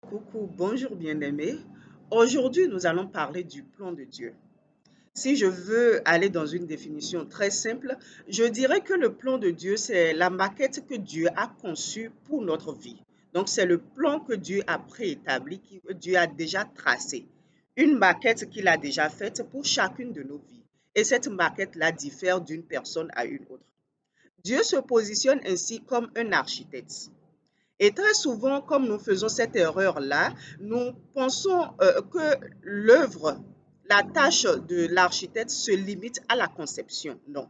Coucou, bonjour bien-aimé. Aujourd'hui, nous allons parler du plan de Dieu. Si je veux aller dans une définition très simple, je dirais que le plan de Dieu, c'est la maquette que Dieu a conçue pour notre vie. Donc, c'est le plan que Dieu a préétabli, que Dieu a déjà tracé. Une maquette qu'il a déjà faite pour chacune de nos vies. Et cette maquette-là diffère d'une personne à une autre. Dieu se positionne ainsi comme un architecte. Et très souvent, comme nous faisons cette erreur-là, nous pensons que l'œuvre, la tâche de l'architecte se limite à la conception. Non.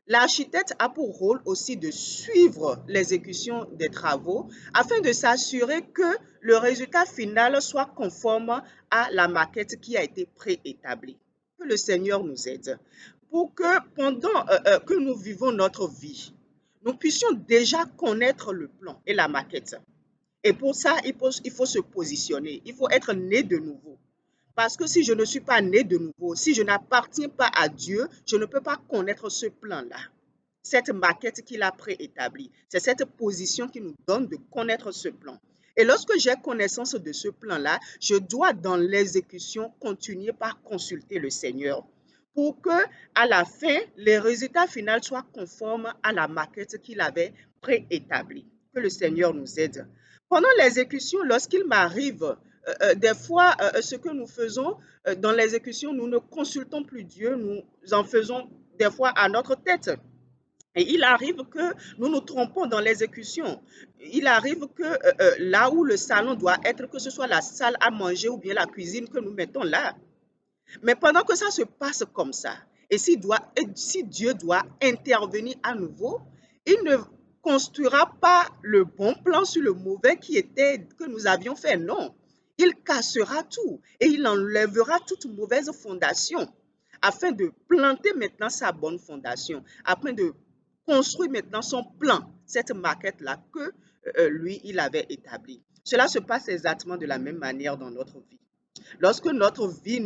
L'architecte a pour rôle aussi de suivre l'exécution des travaux afin de s'assurer que le résultat final soit conforme à la maquette qui a été préétablie. Que le Seigneur nous aide pour que pendant que nous vivons notre vie, nous puissions déjà connaître le plan et la maquette. Et pour ça, il faut se positionner, il faut être né de nouveau. Parce que si je ne suis pas né de nouveau, si je n'appartiens pas à Dieu, je ne peux pas connaître ce plan-là, cette maquette qu'il a préétablie. C'est cette position qui nous donne de connaître ce plan. Et lorsque j'ai connaissance de ce plan-là, je dois dans l'exécution continuer par consulter le Seigneur pour que à la fin, les résultats finaux soient conformes à la maquette qu'il avait préétablie. Que le Seigneur nous aide. Pendant l'exécution, lorsqu'il m'arrive des fois, ce que nous faisons dans l'exécution, nous ne consultons plus Dieu, nous en faisons des fois à notre tête. Et il arrive que nous nous trompons dans l'exécution. Il arrive que là où le salon doit être, que ce soit la salle à manger ou bien la cuisine que nous mettons là. Mais pendant que ça se passe comme ça, et si Dieu doit intervenir à nouveau, il ne construira pas le bon plan sur le mauvais que nous avions fait. Non, il cassera tout et il enlèvera toute mauvaise fondation afin de planter maintenant sa bonne fondation, afin de construire maintenant son plan, cette maquette-là que lui, il avait établie. Cela se passe exactement de la même manière dans notre vie. Lorsque notre vie,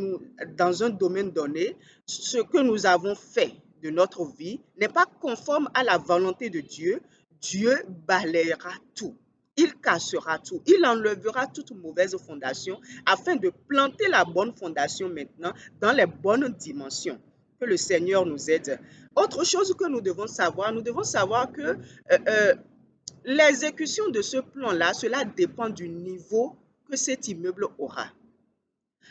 dans un domaine donné, ce que nous avons fait de notre vie n'est pas conforme à la volonté de Dieu, Dieu balayera tout. Il cassera tout. Il enlèvera toute mauvaise fondation afin de planter la bonne fondation maintenant dans les bonnes dimensions. Que le Seigneur nous aide. Autre chose que nous devons savoir que l'exécution de ce plan-là, cela dépend du niveau que cet immeuble aura.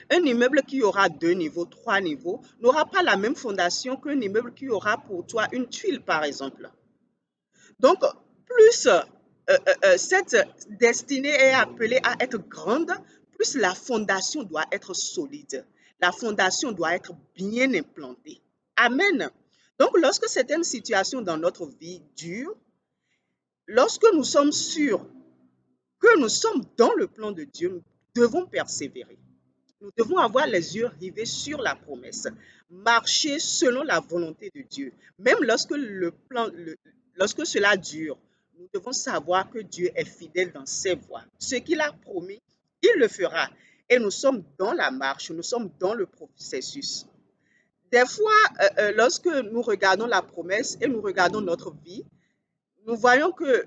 Un immeuble qui aura 2 niveaux, 3 niveaux, n'aura pas la même fondation qu'un immeuble qui aura pour toi une tuile, par exemple. Donc, plus cette destinée est appelée à être grande, plus la fondation doit être solide. La fondation doit être bien implantée. Amen. Donc, lorsque certaines situations dans notre vie durent, lorsque nous sommes sûrs que nous sommes dans le plan de Dieu, nous devons persévérer. Nous devons avoir les yeux rivés sur la promesse, marcher selon la volonté de Dieu. Même lorsque cela dure, nous devons savoir que Dieu est fidèle dans ses voies. Ce qu'il a promis, il le fera. Et nous sommes dans la marche, nous sommes dans le processus. Des fois, lorsque nous regardons la promesse et nous regardons notre vie, nous voyons que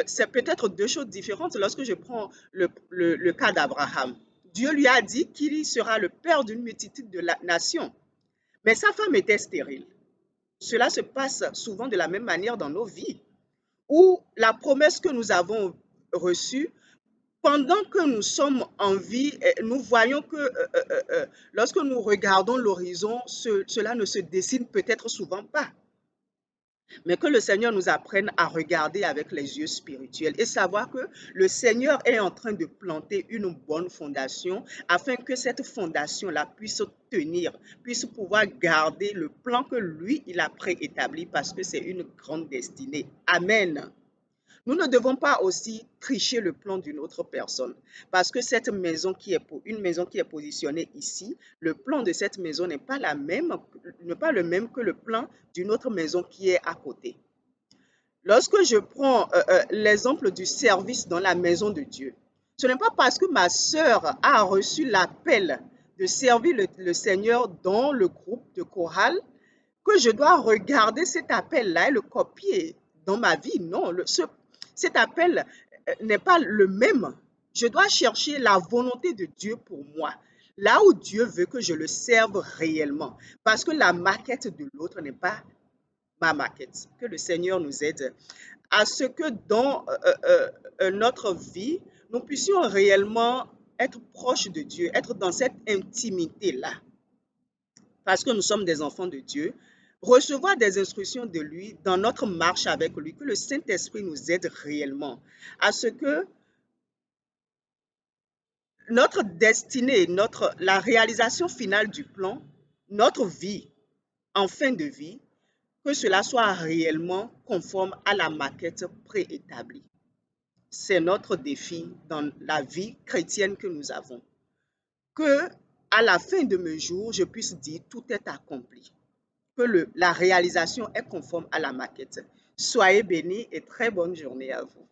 c'est peut-être deux choses différentes. Lorsque je prends le cas d'Abraham, Dieu lui a dit qu'il sera le père d'une multitude de nations, mais sa femme était stérile. Cela se passe souvent de la même manière dans nos vies, où la promesse que nous avons reçue, pendant que nous sommes en vie, nous voyons que lorsque nous regardons l'horizon, cela ne se dessine peut-être souvent pas. Mais que le Seigneur nous apprenne à regarder avec les yeux spirituels et savoir que le Seigneur est en train de planter une bonne fondation afin que cette fondation-là puisse tenir, puisse pouvoir garder le plan que lui, il a préétabli parce que c'est une grande destinée. Amen. Nous ne devons pas aussi tricher le plan d'une autre personne parce que cette maison une maison qui est positionnée ici, le plan de cette maison n'est pas le même que le plan d'une autre maison qui est à côté. Lorsque je prends l'exemple du service dans la maison de Dieu, ce n'est pas parce que ma sœur a reçu l'appel de servir le Seigneur dans le groupe de chorale que je dois regarder cet appel-là et le copier dans ma vie. Non, cet appel n'est pas le même. Je dois chercher la volonté de Dieu pour moi, là où Dieu veut que je le serve réellement, parce que la maquette de l'autre n'est pas ma maquette. Que le Seigneur nous aide à ce que dans notre vie, nous puissions réellement être proches de Dieu, être dans cette intimité-là, parce que nous sommes des enfants de Dieu, recevoir des instructions de lui dans notre marche avec lui, que le Saint-Esprit nous aide réellement à ce que notre destinée, la réalisation finale du plan, notre vie en fin de vie, que cela soit réellement conforme à la maquette préétablie. C'est notre défi dans la vie chrétienne que nous avons. Que à la fin de mes jours, je puisse dire tout est accompli. Que la réalisation est conforme à la maquette. Soyez bénis et très bonne journée à vous.